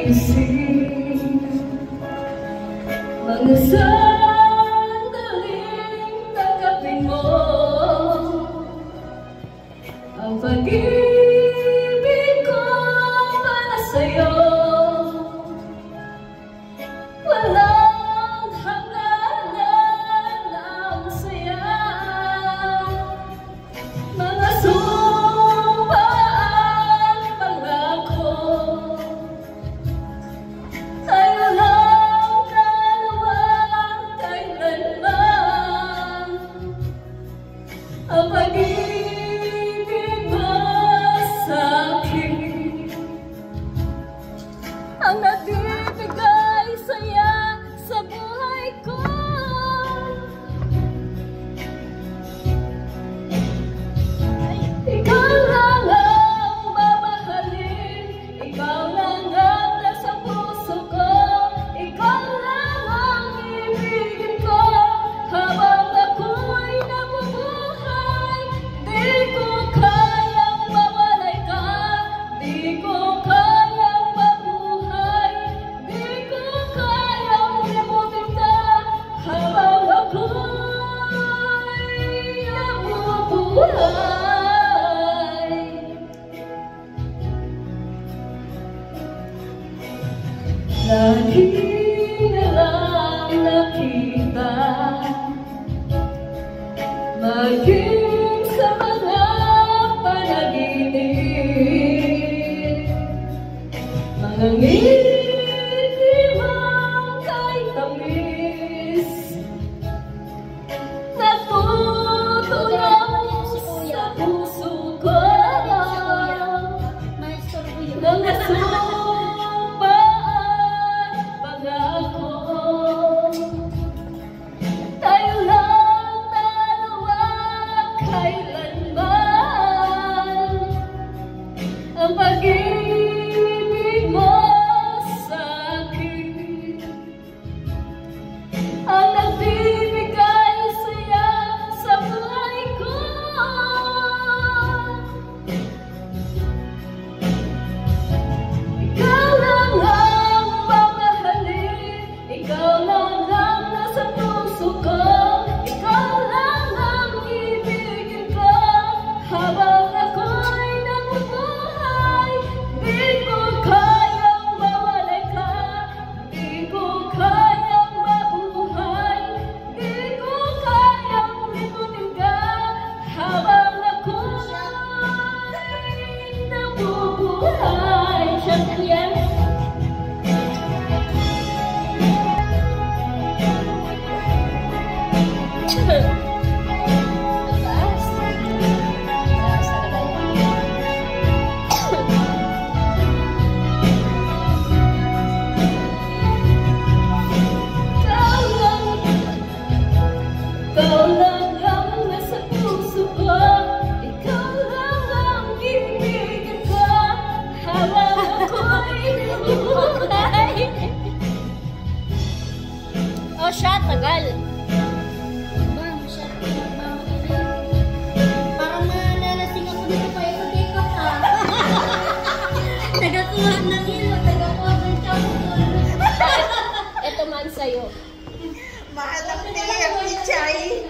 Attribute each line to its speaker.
Speaker 1: nagising. Mga sandaling tanggapin mo ang pag-ibig ko para sa'yo. Walang hangganan ang saya, mga sumpa at pangako. Tayo lang dalawa kailanman, ang pag-ibig mo sa'kin ang nagbibigay saya sa buhay ko. Ikaw lang ang mamahalin, ikaw lang ang nasa puso ko, ikaw lang ang ibigin ko habang ako'y nabubuhay. Di ko kayang mawalay ka, di ko kayang mabuhay, di ko kayang limutin ka habang ako'y nabubuhay. Lagi na lang nakita, maging sa mga panaginip, mga ngiti mong kay tamis, natutulong sa puso ko. Mga sumpa at pangako, tayo lang dalawa kailanman, ang pag-ibig mo sa'kin ang nagbibigay saya sa buhay ko. Ikaw lang ang mamahalin, ikaw lang ang nasa puso ko, ikaw lang ang ibigin ko habang ako'y nabubuhay. Di ko kayang mawalay ka, di ko kayang mabuhay, di ko kayang limutin ka habang ako'y nabubuhay. Siyempre yan. Ikaw lang ang nasa puso ko, ikaw lang ang ibigin ko habang ako'y nabubuhay.
Speaker 2: Oh, siya, tagal.
Speaker 3: Parang malalasing ako dito pa yung take off ha. Tagakuha ng ilo, tagakuha ng chapon.
Speaker 2: Ito man sa'yo.
Speaker 4: Mahal ang tiyak ni Chay.